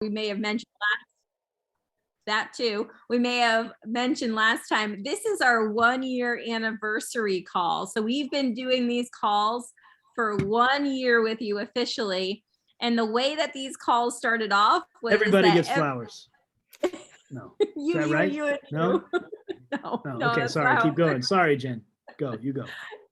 we may have mentioned that too. We may have mentioned last time, this is our 1-year anniversary call. So we've been doing these calls for 1 year with you officially. And the way that these calls started off was Everybody that gets flowers. No, you, is that you, right? you, and No? you. No, No. Okay, that's sorry. not Keep how- going. Sorry, Jen. You go.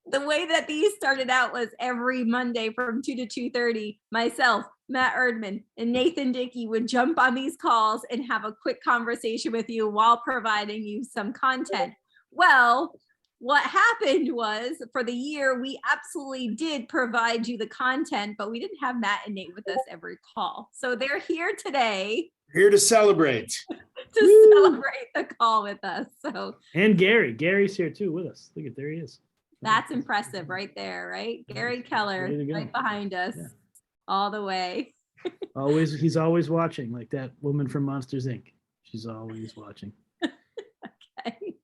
The way that these started out was every Monday from 2 to 2:30, myself, Matt Erdman, and Nathan Dickey would jump on these calls and have a quick conversation with you while providing you some content. Well, what happened was for the year, we absolutely did provide you the content, but we didn't have Matt and Nate with us every call. So they're here today Here to celebrate. to Woo! celebrate the call with us. So And Gary's here too with us. Look at, there he is. that's impressive right there, right? Gary Keller Way to go. right behind us Yeah. all the way. He's always watching, like that woman from Monsters Inc. She's always watching. Okay.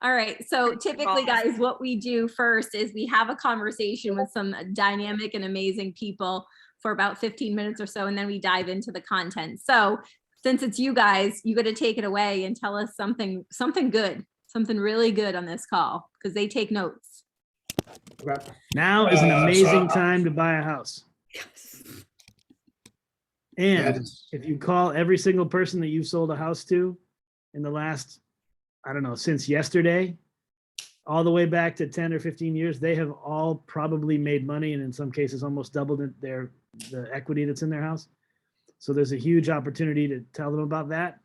All right. So typically, guys, what we do first is we have a conversation with some dynamic and amazing people for about 15 minutes or so, and then we dive into the content. So since it's you guys, you got to take it away and tell us something good, something really good on this call, because they take notes. Now is an amazing so- time to buy a house. And Yes. if you call every single person that you've sold a house to in the last, I don't know, since yesterday, all the way back to 10 or 15 years, they have all probably made money, and in some cases almost doubled the equity that's in their house. So there's a huge opportunity to tell them about that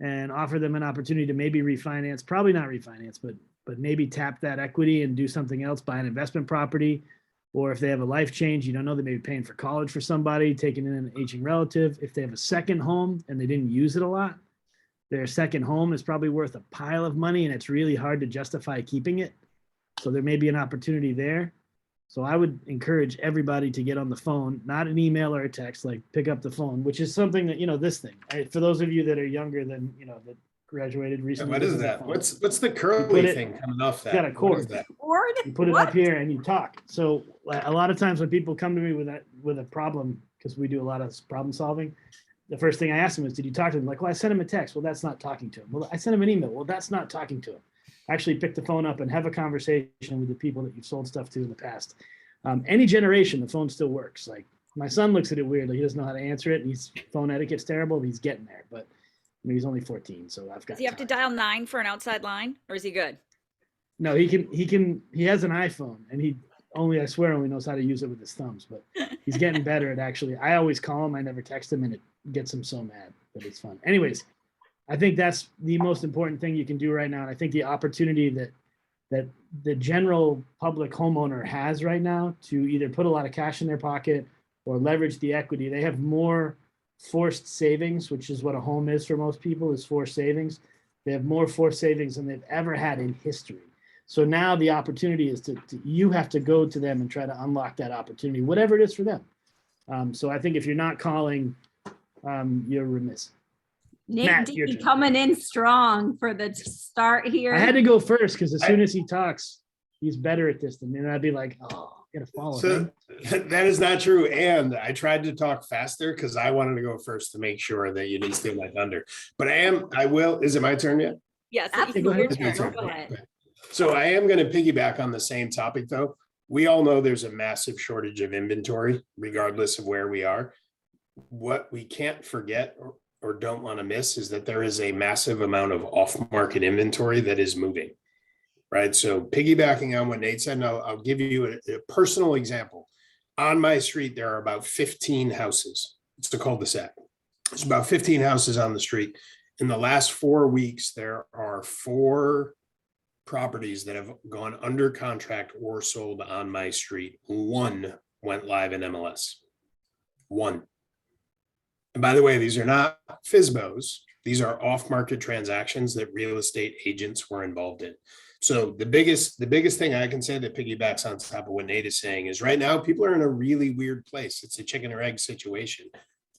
and offer them an opportunity to maybe refinance, probably not refinance, but maybe tap that equity and do something else, buy an investment property. Or if they have a life change, you don't know, they may be paying for college for somebody, taking in an aging relative. If they have a second home and they didn't use it a lot, their second home is probably worth a pile of money and it's really hard to justify keeping it. So there may be an opportunity there. So I would encourage everybody to get on the phone, not an email or a text, like pick up the phone, which is something that, this thing, for those of you that are younger than, that graduated recently. What this is a that? phone. What's the curly it- thing coming off that? got a What is cord. that? Word? You put it What? up here and you talk. So a lot of times when people come to me with a problem, because we do a lot of problem solving, the first thing I ask them is, did you talk to them? Like, well, I sent him a text. Well, that's not talking to him. Well, I sent him an email. Well, that's not talking to him. Actually pick the phone up and have a conversation with the people that you've sold stuff to in the past. Any generation, the phone still works. Like my son looks at it weirdly. He doesn't know how to answer it. And his phone etiquette's terrible, but he's getting there. But he's only 14, so I've got. Does he have to time. dial 9 for an outside line, or is he good? No, he has an iPhone and I swear only knows how to use it with his thumbs, but he's getting better at actually, I always call him, I never text him, and it gets him so mad, but it's fun. Anyways, I think that's the most important thing you can do right now. And I think the opportunity that the general public homeowner has right now to either put a lot of cash in their pocket or leverage the equity, they have more forced savings, which is what a home is for most people, is forced savings. They have more forced savings than they've ever had in history. So now the opportunity is you have to go to them and try to unlock that opportunity, whatever it is for them. So I think if you're not calling, you're remiss. Nate Matt, your Dickey turn. coming in strong for the start here. I had to go first because as soon as he talks, he's better at this than me. And I'd be like, oh, I gotta follow him. So that is not true. And I tried to talk faster because I wanted to go first to make sure that you didn't steal my thunder. But I will. Is it my turn yet? Yes, Absolutely. your Go turn. ahead. Go ahead. So I am going to piggyback on the same topic, though. We all know there's a massive shortage of inventory, regardless of where we are. What we can't forget or don't want to miss is that there is a massive amount of off-market inventory that is moving, right? So piggybacking on what Nate said, and I'll give you a personal example. On my street, there are about 15 houses. It's a cul-de-sac. There's about 15 houses on the street. In the last 4 weeks, there are 4 properties that have gone under contract or sold on my street. 1 went live in MLS. 1. And by the way, these are not FSBOs. These are off-market transactions that real estate agents were involved in. So the biggest thing I can say that piggybacks on top of what Nate is saying is right now people are in a really weird place. It's a chicken or egg situation.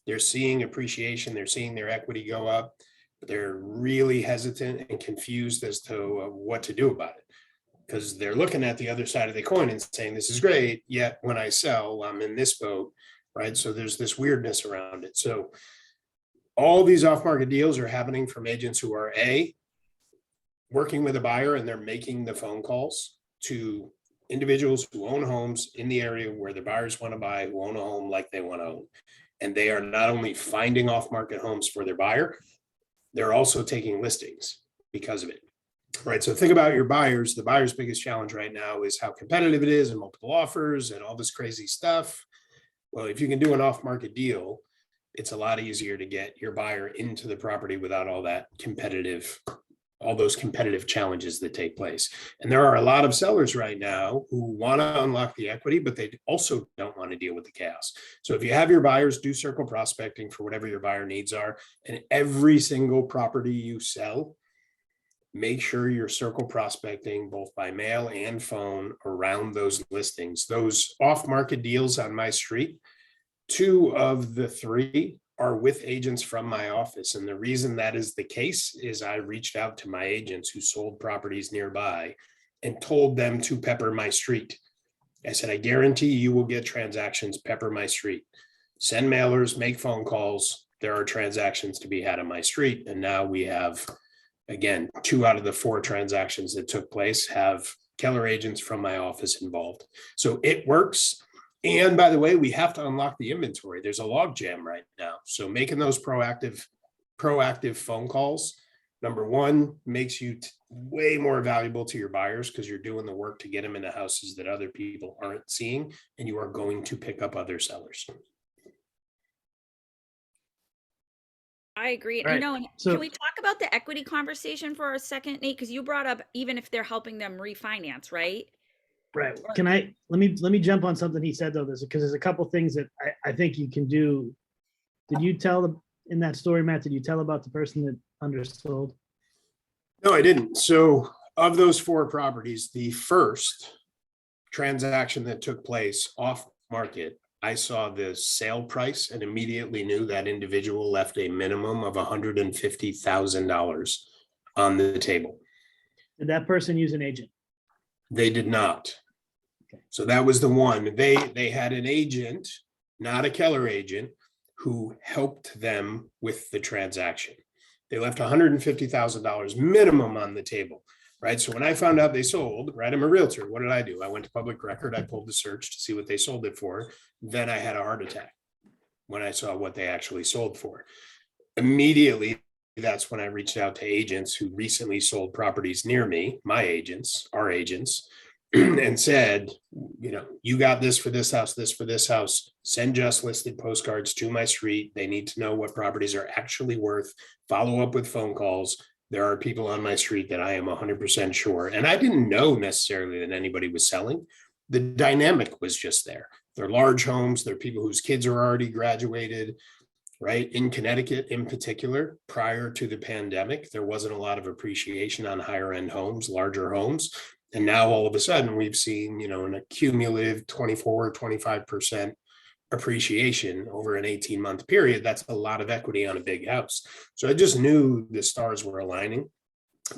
They're seeing appreciation. They're seeing their equity go up. But they're really hesitant and confused as to what to do about it because they're looking at the other side of the coin and saying, this is great. Yet when I sell, I'm in this boat, right? So there's this weirdness around it. So all these off-market deals are happening from agents who are working with a buyer and they're making the phone calls to individuals who own homes in the area where the buyers want to buy, who own a home like they want to own. And they are not only finding off-market homes for their buyer, they're also taking listings because of it. Right. So think about your buyers. The buyer's biggest challenge right now is how competitive it is and multiple offers and all this crazy stuff. Well, if you can do an off-market deal, it's a lot easier to get your buyer into the property without all those competitive challenges that take place. And there are a lot of sellers right now who want to unlock the equity, but they also don't want to deal with the chaos. So if you have your buyers, do circle prospecting for whatever your buyer needs are, and every single property you sell, make sure you're circle prospecting both by mail and phone around those listings. Those off-market deals on my street, 2 of the 3 are with agents from my office. And the reason that is the case is I reached out to my agents who sold properties nearby and told them to pepper my street. I said, I guarantee you will get transactions, pepper my street. Send mailers, make phone calls. There are transactions to be had on my street. And now we have, again, 2 out of the 4 transactions that took place have Keller agents from my office involved. So it works. And by the way, we have to unlock the inventory. There's a log jam right now. So making those proactive phone calls, number one, makes you way more valuable to your buyers because you're doing the work to get them into houses that other people aren't seeing, and you are going to pick up other sellers. I agree. Right. And So- can we talk about the equity conversation for a second, Nate? Because you brought up even if they're helping them refinance, right? Right. Let me jump on something he said though, because there's a couple things that I think you can do. Did you tell in that story, Matt, did you tell about the person that undersold? No, I didn't. So of those 4 properties, the first transaction that took place off market, I saw the sale price and immediately knew that individual left a minimum of $150,000 on the table. Did that person use an agent? They did not. Okay. So that was the one. They had an agent, not a Keller agent, who helped them with the transaction. They left $150,000 minimum on the table, right? So when I found out they sold, right, I'm a realtor. What did I do? I went to public record. I pulled the search to see what they sold it for. Then I had a heart attack when I saw what they actually sold for. Immediately, that's when I reached out to agents who recently sold properties near me, my agents, our agents, and said, you got this for this house, this for this house, send just listed postcards to my street. They need to know what properties are actually worth, follow up with phone calls. There are people on my street that I am 100% sure. And I didn't know necessarily that anybody was selling. The dynamic was just there. They're large homes. They're people whose kids are already graduated. Right? In Connecticut in particular, prior to the pandemic, there wasn't a lot of appreciation on higher end homes, larger homes. And now all of a sudden we've seen, an accumulative 24, 25% appreciation over an 18-month period. That's a lot of equity on a big house. So I just knew the stars were aligning,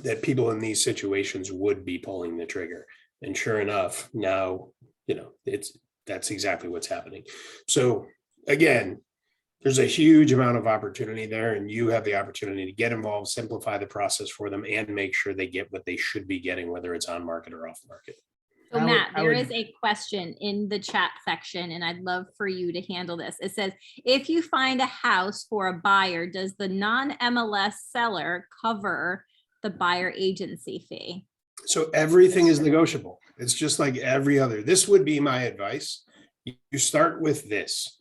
that people in these situations would be pulling the trigger. And sure enough, now, that's exactly what's happening. So again, there's a huge amount of opportunity there, and you have the opportunity to get involved, simplify the process for them, and make sure they get what they should be getting, whether it's on market or off market. So I would- Matt, I there would- is a question in the chat section, and I'd love for you to handle this. It says, if you find a house for a buyer, does the non-MLS seller cover the buyer agency fee? So everything is negotiable. It's just like every other. This would be my advice. You start with this.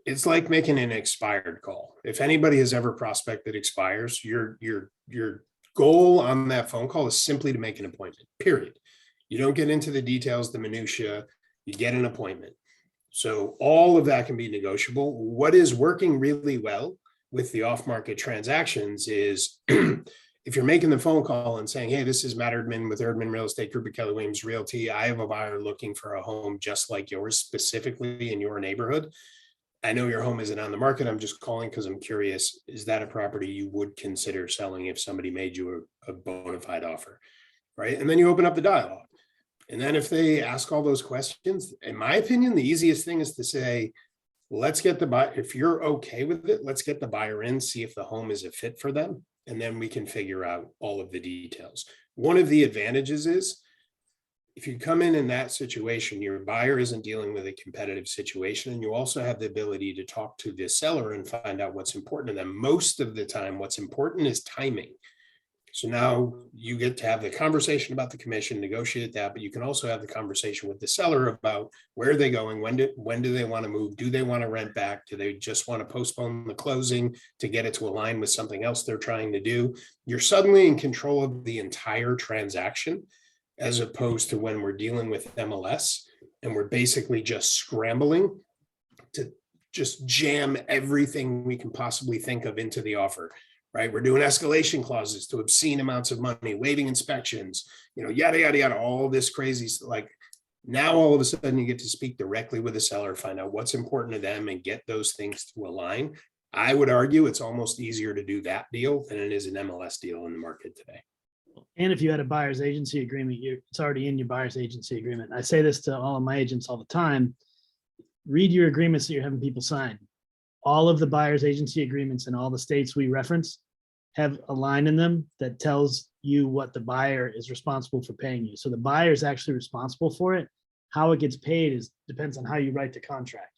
It's like making an expired call. If anybody has ever prospected expires, your goal on that phone call is simply to make an appointment, period. You don't get into the details, the minutia, you get an appointment. So all of that can be negotiable. What is working really well with the off-market transactions is if you're making the phone call and saying, hey, this is Matt Erdman with Erdman Real Estate Group at Keller Williams Realty. I have a buyer looking for a home just like yours, specifically in your neighborhood. I know your home isn't on the market. I'm just calling because I'm curious. Is that a property you would consider selling if somebody made you a bona fide offer? Right. And then you open up the dialogue. And then if they ask all those questions, in my opinion, the easiest thing is to say, let's get the buyer, if you're okay with it, let's get the buyer in, see if the home is a fit for them. And then we can figure out all of the details. One of the advantages is if you come in that situation, your buyer isn't dealing with a competitive situation, and you also have the ability to talk to the seller and find out what's important to them. Most of the time, what's important is timing. So now you get to have the conversation about the commission, negotiate that, but you can also have the conversation with the seller about where are they going, when do they want to move, do they want to rent back, do they just want to postpone the closing to get it to align with something else they're trying to do. You're suddenly in control of the entire transaction, as opposed to when we're dealing with MLS and we're basically just scrambling to just jam everything we can possibly think of into the offer. Right? We're doing escalation clauses to obscene amounts of money, waiving inspections, yada, yada, yada, all this crazy, like now all of a sudden you get to speak directly with the seller, find out what's important to them and get those things to align. I would argue it's almost easier to do that deal than it is an MLS deal in the market today. And if you had a buyer's agency agreement, it's already in your buyer's agency agreement. I say this to all of my agents all the time. Read your agreements that you're having people sign. All of the buyer's agency agreements in all the states we reference have a line in them that tells you what the buyer is responsible for paying you. So the buyer is actually responsible for it. How it gets paid depends on how you write the contract.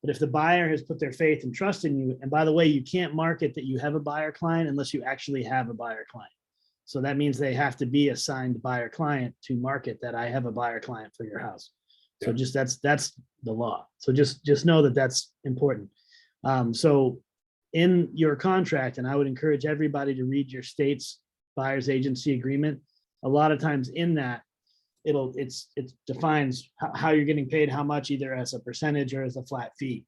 But if the buyer has put their faith and trust in you, and by the way, you can't market that you have a buyer client unless you actually have a buyer client. So that means they have to be a signed buyer client to market that I have a buyer client for your house. So just that's the law. So just know that that's important. So in your contract, and I would encourage everybody to read your state's buyer's agency agreement. A lot of times in that, it defines how you're getting paid, how much, either as a percentage or as a flat fee.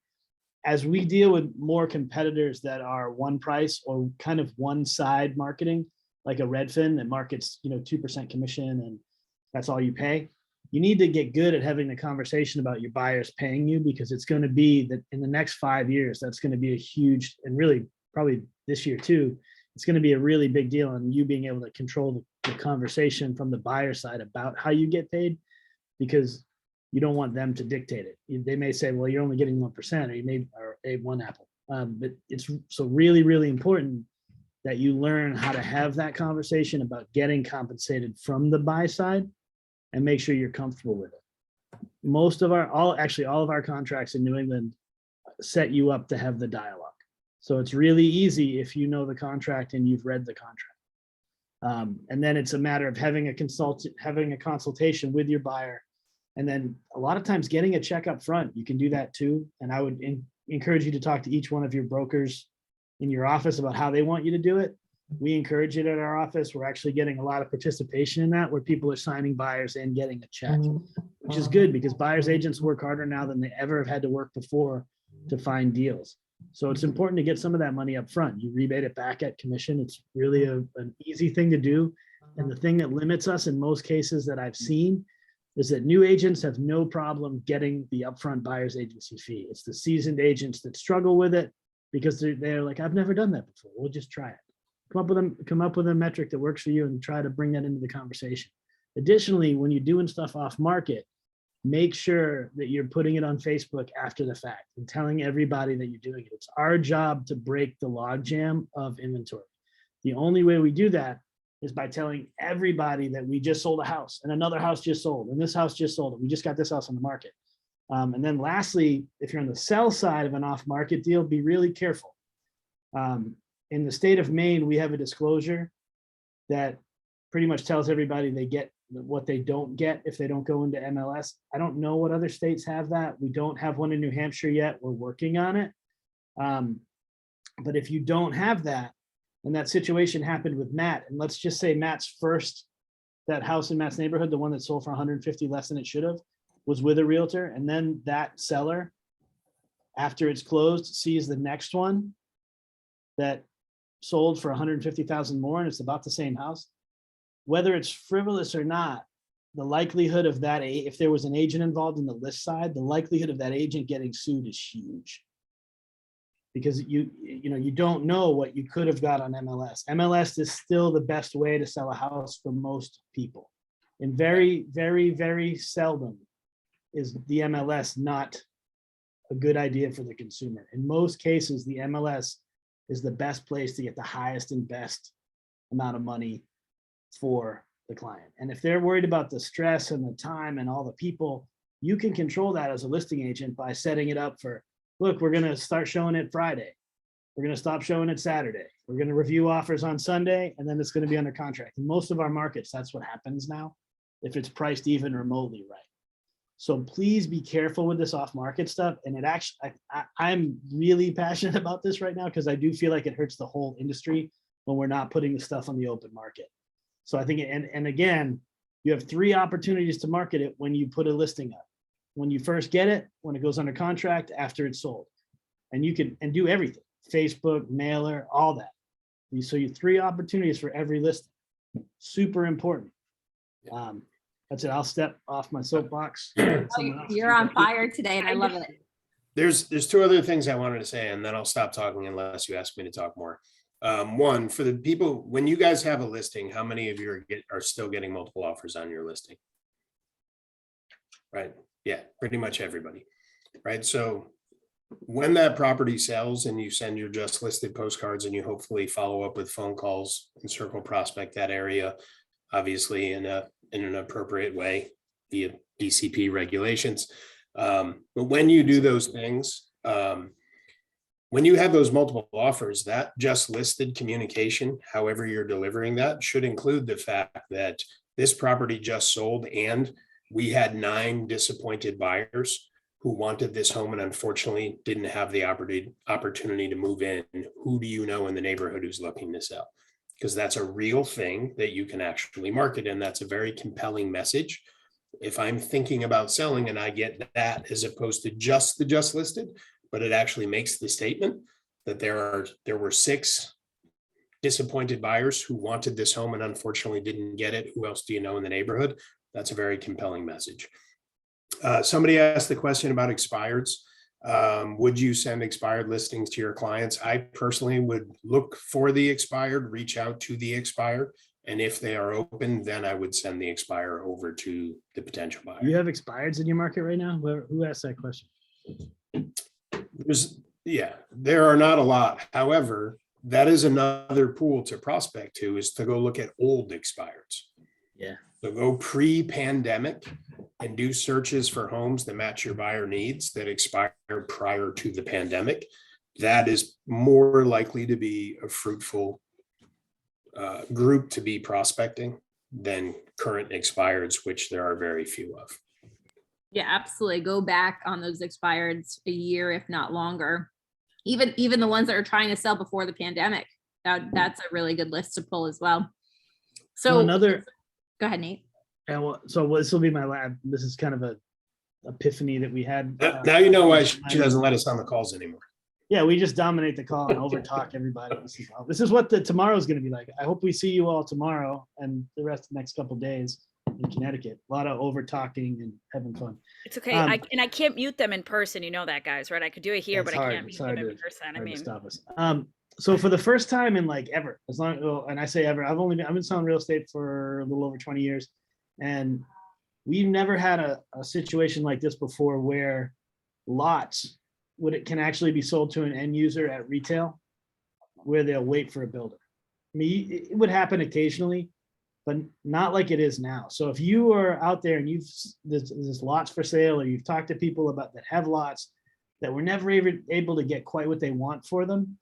As we deal with more competitors that are one price or kind of one side marketing, like a Redfin that markets 2% commission and that's all you pay. You need to get good at having the conversation about your buyers paying you, because it's going to be that in the next 5 years, that's going to be a huge, and really probably this year too, it's going to be a really big deal on you being able to control the conversation from the buyer side about how you get paid, because you don't want them to dictate it. They may say, well, you're only getting 1%, or you may, or a one apple. But it's so really, really important that you learn how to have that conversation about getting compensated from the buy side, and make sure you're comfortable with it. All of our contracts in New England set you up to have the dialogue. So it's really easy if you know the contract and you've read the contract. And then it's a matter of having a consultation with your buyer. And then a lot of times getting a check up front, you can do that too. And I would encourage you to talk to each one of your brokers in your office about how they want you to do it. We encourage it at our office. We're actually getting a lot of participation in that, where people are signing buyers and getting a check, which is good because buyers agents work harder now than they ever have had to work before to find deals. So it's important to get some of that money up front. You rebate it back at commission. It's really an easy thing to do. And the thing that limits us in most cases that I've seen is that new agents have no problem getting the upfront buyer's agency fee. It's the seasoned agents that struggle with it because they're like, I've never done that before. We'll just try it. Come up with a metric that works for you and try to bring that into the conversation. Additionally, when you're doing stuff off market, make sure that you're putting it on Facebook after the fact and telling everybody that you're doing it. It's our job to break the logjam of inventory. The only way we do that is by telling everybody that we just sold a house and another house just sold and this house just sold and we just got this house on the market. And then lastly, if you're on the sell side of an off-market deal, be really careful. In the state of Maine, we have a disclosure that pretty much tells everybody they get what they don't get if they don't go into MLS. I don't know what other states have that. We don't have one in New Hampshire yet. We're working on it. But if you don't have that, and that situation happened with Matt, and let's just say Matt's that house in Matt's neighborhood, the one that sold for 150 less than it should have, was with a realtor, and then that seller, after it's closed, sees the next one that sold for 150,000 more and it's about the same house. Whether it's frivolous or not, the likelihood of that, if there was an agent involved in the list side, the likelihood of that agent getting sued is huge. Because you don't know what you could have got on MLS. MLS is still the best way to sell a house for most people. And very, very, very seldom is the MLS not a good idea for the consumer. In most cases, the MLS is the best place to get the highest and best amount of money for the client. And if they're worried about the stress and the time and all the people, you can control that as a listing agent by setting it up for, look, we're going to start showing it Friday. We're going to stop showing it Saturday. We're going to review offers on Sunday, and then it's going to be under contract. In most of our markets, that's what happens now, if it's priced even remotely right. So please be careful with this off-market stuff. And it actually, I'm really passionate about this right now because I do feel like it hurts the whole industry when we're not putting the stuff on the open market. So I think, and again, you have 3 opportunities to market it when you put a listing up. When you first get it, when it goes under contract, after it's sold. And you can, and do everything, Facebook, mailer, all that. So you 3 opportunities for every listing. Super important. That's it. I'll step off my soapbox. You're on fire today and I love it. There's 2 other things I wanted to say, and then I'll stop talking unless you ask me to talk more. One, for the people, when you guys have a listing, how many of you are still getting multiple offers on your listing? Right. Yeah, pretty much everybody. Right. So when that property sells and you send your just listed postcards and you hopefully follow up with phone calls and circle prospect that area, obviously in an appropriate way via DCP regulations. But when you do those things, when you have those multiple offers, that just listed communication, however you're delivering that, should include the fact that this property just sold and we had 9 disappointed buyers who wanted this home and unfortunately didn't have the opportunity to move in. Who do you know in the neighborhood who's looking to sell? Because that's a real thing that you can actually market, and that's a very compelling message. If I'm thinking about selling and I get that as opposed to just the just listed, but it actually makes the statement that there were 6 disappointed buyers who wanted this home and unfortunately didn't get it. Who else do you know in the neighborhood? That's a very compelling message. Somebody asked the question about expireds. Would you send expired listings to your clients? I personally would look for the expired, reach out to the expired, and if they are open, then I would send the expire over to the potential buyer. You have expireds in your market right now? Who asked that question? There are not a lot. However, that is another pool to prospect to, is to go look at old expireds. Yeah. So go pre-pandemic and do searches for homes that match your buyer needs that expired prior to the pandemic. That is more likely to be a fruitful group to be prospecting than current expireds, which there are very few of. Yeah, absolutely. Go back on those expireds a year, if not longer. Even the ones that are trying to sell before the pandemic. That's a really good list to pull as well. So go ahead, Nate. And so this will be my lab. This is kind of a epiphany that we had. Now you know why she doesn't let us on the calls anymore. Yeah, we just dominate the call and overtalk everybody. This is what tomorrow is going to be like. I hope we see you all tomorrow and the rest of the next couple of days in Connecticut. A lot of over talking and having fun. It's okay. I can't mute them in person. You know that, guys, right? I could do it here, but I can't mute them in person. I mean, stop us. So for the first time in like ever, and I say ever, I've been selling real estate for a little over 20 years, and we've never had a situation like this before where lots can actually be sold to an end user at retail, where they'll wait for a builder. I mean, it would happen occasionally, but not like it is now. So if you are out there and there's lots for sale, or you've talked to people that have lots that were never able to get quite what they want for them,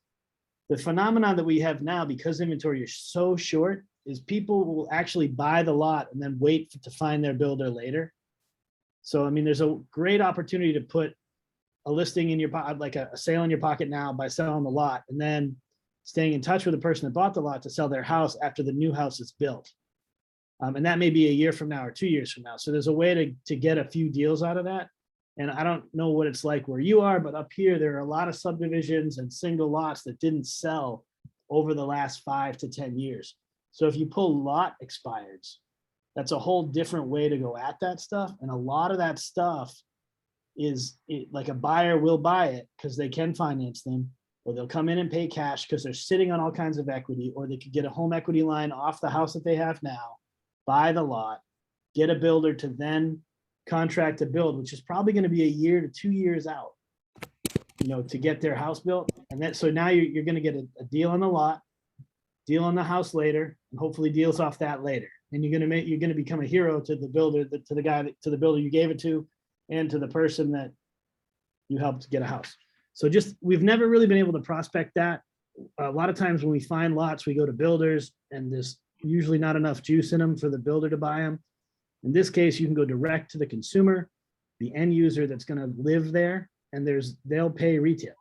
the phenomenon that we have now, because inventory is so short, is people will actually buy the lot and then wait to find their builder later. So, I mean, there's a great opportunity to put a listing in your pocket, like a sale in your pocket now by selling the lot, and then staying in touch with the person that bought the lot to sell their house after the new house is built. And that may be a year from now or 2 years from now. So there's a way to get a few deals out of that. And I don't know what it's like where you are, but up here, there are a lot of subdivisions and single lots that didn't sell over the last 5 to 10 years. So if you pull lot expireds, that's a whole different way to go at that stuff. And a lot of that stuff is like a buyer will buy it because they can finance them, or they'll come in and pay cash because they're sitting on all kinds of equity, or they could get a home equity line off the house that they have now, buy the lot, get a builder to then contract to build, which is probably going to be a year to 2 years out. to get their house built. And then, so now you're going to get a deal on the lot, deal on the house later, and hopefully deals off that later. And you're going to become a hero to the builder, to the builder you gave it to, and to the person that you helped get a house. So we've never really been able to prospect that. A lot of times when we find lots, we go to builders and there's usually not enough juice in them for the builder to buy them. In this case, you can go direct to the consumer, the end user that's going to live there, and they'll pay retail.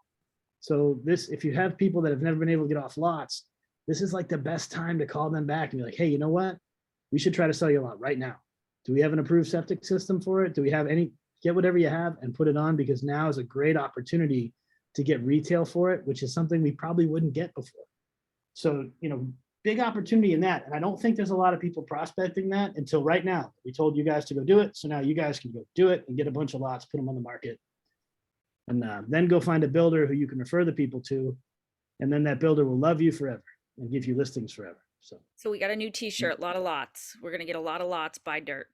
So if you have people that have never been able to get off lots, this is like the best time to call them back and be like, hey, you know what? We should try to sell you a lot right now. Do we have an approved septic system for it? Do we have get whatever you have and put it on, because now is a great opportunity to get retail for it, which is something we probably wouldn't get before. So, big opportunity in that. And I don't think there's a lot of people prospecting that until right now. We told you guys to go do it. So now you guys can go do it and get a bunch of lots, put them on the market. And then go find a builder who you can refer the people to. And then that builder will love you forever and give you listings forever. So we got a new t-shirt, a lot of lots. We're going to get a lot of lots, buy dirt.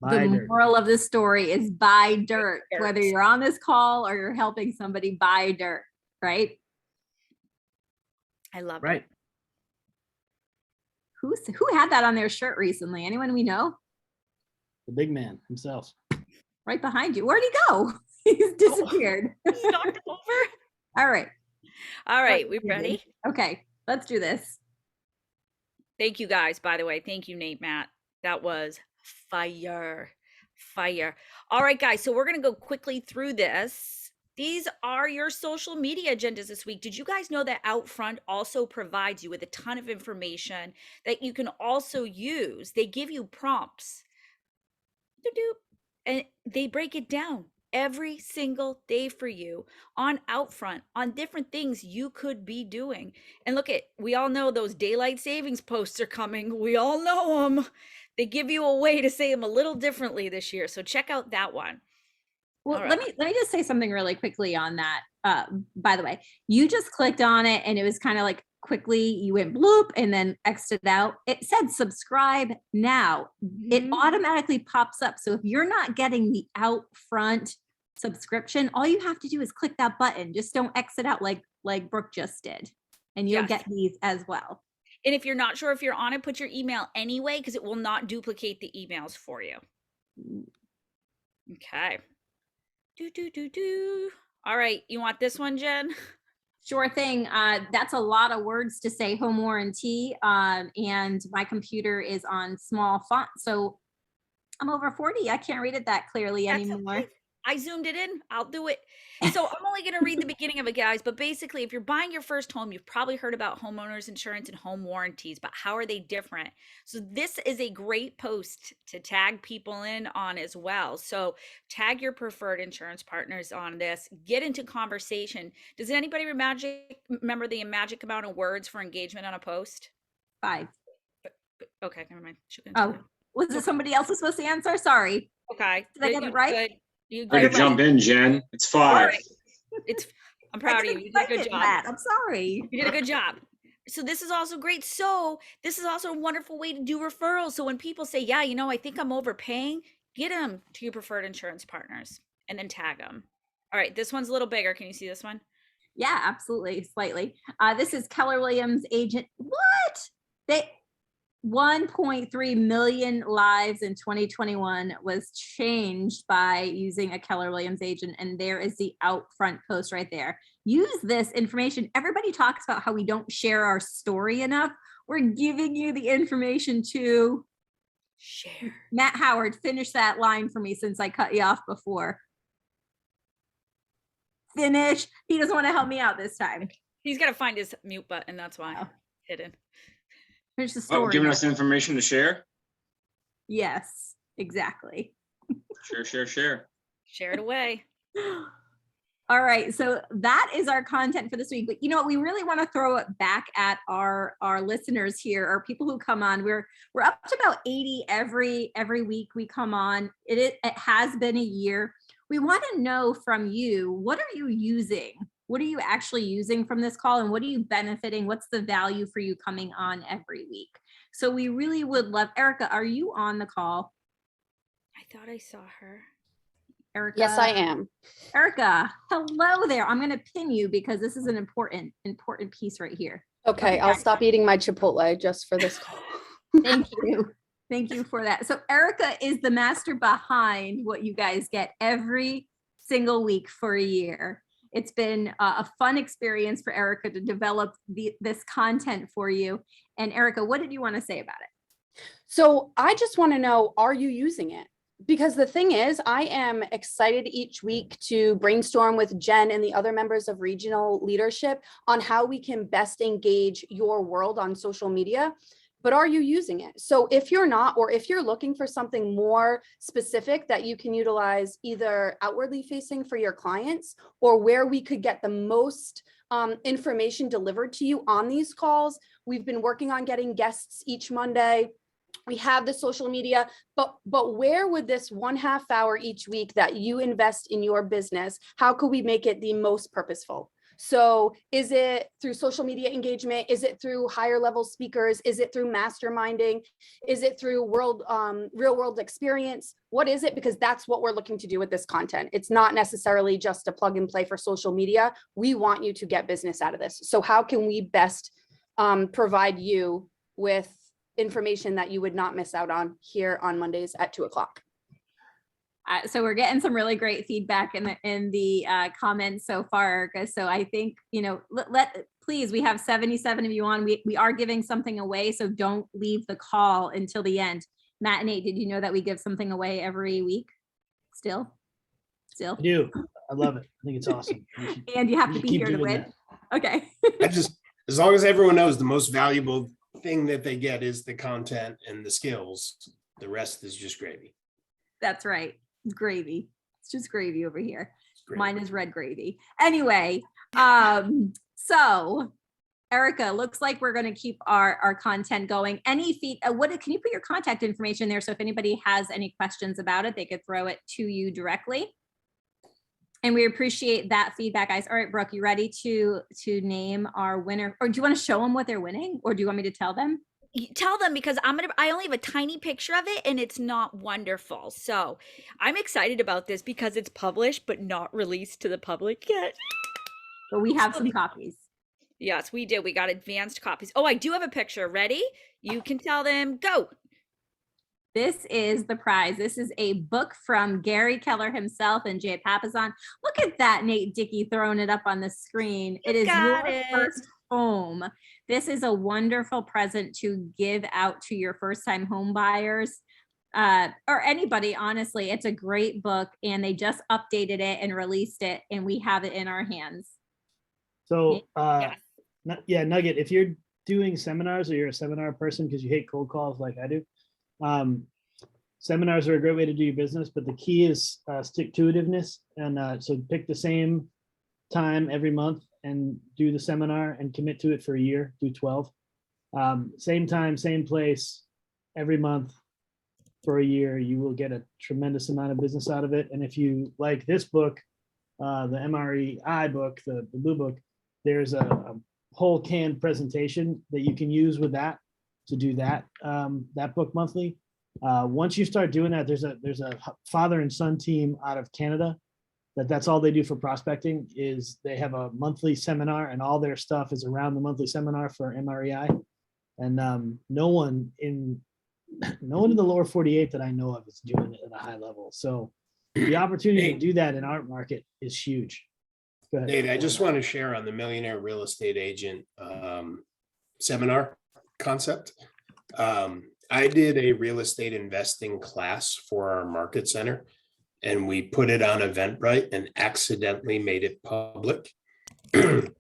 Buy The dirt. moral of the story is buy dirt, dirt. whether you're on this call or you're helping somebody buy dirt, right? I love Right. it. Who had that on their shirt recently? Anyone we know? The big man himself. Right behind you. Where'd he go? He's disappeared. He knocked it over. All right. All right, we Let's do ready? this. Okay, let's do this. Thank you guys, by the way. Thank you, Nate, Matt. That was fire. All right, guys. So we're going to go quickly through this. These are your social media agendas this week. Did you guys know that Outfront also provides you with a ton of information that you can also use? They give you prompts. And they break it down every single day for you on Outfront on different things you could be doing. And we all know those daylight savings posts are coming. We all know them. They give you a way to say them a little differently this year. So check out that one. Well, All let right. me just say something really quickly on that. By the way, you just clicked on it and it was kind of like quickly you went bloop and then exited out. It said subscribe now. It automatically pops up. So if you're not getting the Outfront subscription, all you have to do is click that button. Just don't exit out like Brooke just did, and you'll Yes. get these as well. And if you're not sure if you're on it, put your email anyway, because it will not duplicate the emails for you. Okay. All right. You want this one, Jen? Sure thing. That's a lot of words to say, home warranty. And my computer is on small font. So I'm over 40. I can't read it that clearly That's anymore. okay. I zoomed it in. I'll do it. So I'm only going to read the beginning of it, guys. But basically, if you're buying your first home, you've probably heard about homeowners insurance and home warranties, but how are they different? So this is a great post to tag people in on as well. So tag your preferred insurance partners on this. Get into conversation. Does anybody remember the magic amount of words for engagement on a post? 5. Okay, never mind. Oh, was it somebody else was supposed to answer? Sorry. Okay. Did I get it right? You I good. could jump in, Jen. It's 5. I'm proud of you. You did a good job. I'm sorry. You did a good job. So this is also great. So this is also a wonderful way to do referrals. So when people say, yeah, I think I'm overpaying, get them to your preferred insurance partners and then tag them. All right. This one's a little bigger. Can you see this one? Yeah, absolutely. Slightly. This is Keller Williams agent. What? 1.3 million lives in 2021 was changed by using a Keller Williams agent. And there is the Outfront post right there. Use this information. Everybody talks about how we don't share our story enough. We're giving you the information to share. Matt Howard. Finish that line for me since I cut you off before. Finish. He doesn't want to help me out this time. He's got to find his mute button. That's why. Oh. Hidden. Here's the story. Giving us information to share? Yes, exactly. Share. Share it away. All right, so that is our content for this week. But you know what? We really want to throw it back at our listeners here, or people who come on. We're up to about 80 every week we come on. It has been a year. We want to know from you, what are you using? What are you actually using from this call, and what are you benefiting? What's the value for you coming on every week? So we really would love, Erica, are you on the call? I thought I saw her. Erica? Yes, I am. Erica, hello there. I'm going to pin you because this is an important piece right here. Okay, I'll stop eating my Chipotle just for this call. Thank you. Thank you for that. So Erica is the master behind what you guys get every single week for a year. It's been a fun experience for Erica to develop this content for you. And Erica, what did you want to say about it? So I just want to know, are you using it? Because the thing is, I am excited each week to brainstorm with Jen and the other members of regional leadership on how we can best engage your world on social media. But are you using it? So if you're not, or if you're looking for something more specific that you can utilize either outwardly facing for your clients, or where we could get the most information delivered to you on these calls, we've been working on getting guests each Monday. We have the social media, but where would this 1/2 hour each week that you invest in your business, how could we make it the most purposeful? So is it through social media engagement? Is it through higher level speakers? Is it through masterminding? Is it through real world experience? What is it? Because that's what we're looking to do with this content. It's not necessarily just a plug and play for social media. We want you to get business out of this. So how can we best provide you with information that you would not miss out on here on Mondays at 2:00? So we're getting some really great feedback in the comments so far, Erica. So I think, please, we have 77 of you on. We are giving something away, so don't leave the call until the end. Matt and Nate, did you know that we give something away every week? Still? I do. I love it. I think it's awesome. And you have to be keep here to doing win. Okay. As long as everyone knows the most valuable thing that they get is the content and the skills, the rest is just gravy. That's right. Gravy. It's just gravy over here. Gravy. Mine is red gravy. Anyway, so Erica, looks like we're going to keep our content going. Any can you put your contact information there? So if anybody has any questions about it, they could throw it to you directly. And we appreciate that feedback, guys. All right, Brooke, you ready to name our winner? Or do you want to show them what they're winning? Or do you want me to tell them? Tell them, because I only have a tiny picture of it and it's not wonderful. So I'm excited about this because it's published but not released to the public yet. But we have some copies. Yes, we did. We got advanced copies. Oh, I do have a picture. Ready? You can tell them, go. This is the prize. This is a book from Gary Keller himself and Jay Papasan. Look at that, Nate Dickey throwing it up on the screen. It is your first home. This is a wonderful present to give out to your first-time home buyers, or anybody, honestly. It's a great book, and they just updated it and released it, and we have it in our hands. So, Yes. Nugget, if you're doing seminars or you're a seminar person because you hate cold calls like I do, seminars are a great way to do your business, but the key is stick-to-itiveness. And so pick the same time every month and do the seminar and commit to it for a year, do 12. Same time, same place, every month for a year, you will get a tremendous amount of business out of it. And if you like this book, the MREI book, the blue book, there's a whole canned presentation that you can use with that to do that book monthly. Once you start doing that, there's a father and son team out of Canada that's all they do for prospecting. Is they have a monthly seminar, and all their stuff is around the monthly seminar for MREI. And no one in the lower 48 that I know of is doing it at a high level. So the opportunity to do that in our market is huge. Go ahead. Nate, I just want to share on the Millionaire Real Estate Agent seminar concept. I did a real estate investing class for our market center, and we put it on Eventbrite and accidentally made it public. And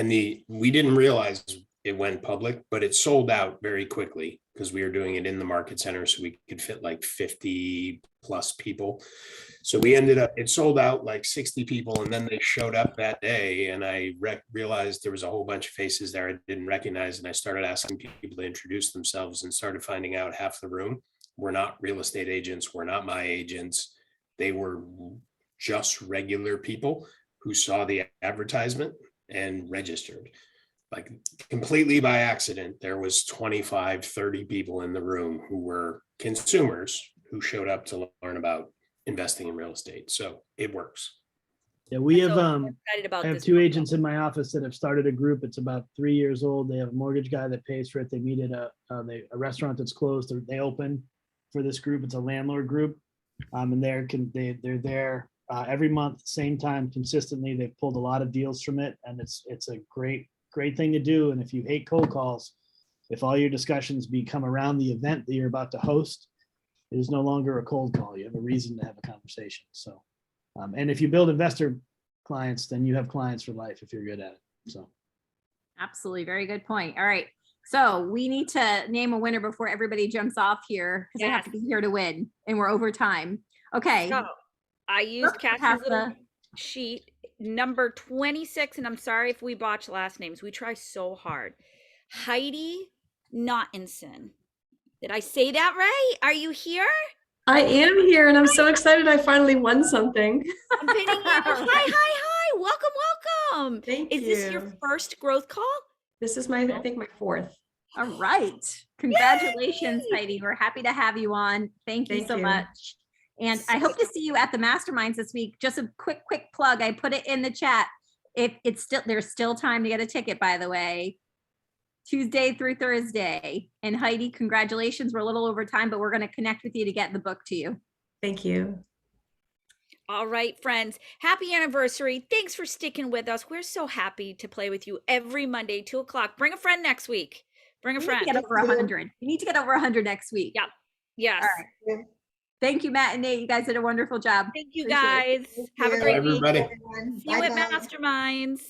we didn't realize it went public, but it sold out very quickly because we were doing it in the market center, so we could fit like 50 plus people. So we ended up, it sold out like 60 people, and then they showed up that day, and I realized there was a whole bunch of faces there I didn't recognize, and I started asking people to introduce themselves and started finding out half the room were not real estate agents, were not my agents. They were just regular people who saw the advertisement and registered. Like completely by accident, there was 25, 30 people in the room who were consumers who showed up to learn about investing in real estate. So it works. Yeah, we So have, I'm excited about I have this two program. agents in my office that have started a group. It's about 3 years old. They have a mortgage guy that pays for it. They meet at a restaurant that's closed. They open for this group. It's a landlord group. And they're there every month, same time, consistently. They've pulled a lot of deals from it, and it's a great thing to do. And if you hate cold calls, if all your discussions become around the event that you're about to host, it is no longer a cold call. You have a reason to have a conversation. So, and if you build investor clients, then you have clients for life if you're good at it. So, Absolutely. Very good point. All right. So we need to name a winner before everybody jumps off here because they have to be here to win and we're over time. Okay. So I used Brooke, Cassie's have little the- sheet, number 26, and I'm sorry if we botch last names. We try so hard. Heidi Nottinson. Did I say that right? Are you here? I am here and I'm so excited I finally won something. I'm pinning you. Hi. Welcome, welcome. Thank Is you. this your first growth call? This is my, I think my fourth. All right. Congratulations, Heidi. We're happy to have you on. Thank you Thank so you. much. And I hope to see you at the masterminds this week. Just a quick plug. I put it in the chat. If it's still, there's still time to get a ticket, by the way. Tuesday through Thursday. And Heidi, congratulations. We're a little over time, but we're going to connect with you to get the book to you. Thank you. All right, friends. Happy anniversary. Thanks for sticking with us. We're so happy to play with you every Monday, 2 o'clock. Bring a friend next week. Bring a We need to friend. get over 100. You need to get over 100 next week. Yeah. Yes. All right. Thank you, Matt and Nate. You guys did a wonderful job. Thank you, Appreciate guys. Have a Bye, great week. everybody. See you at Masterminds.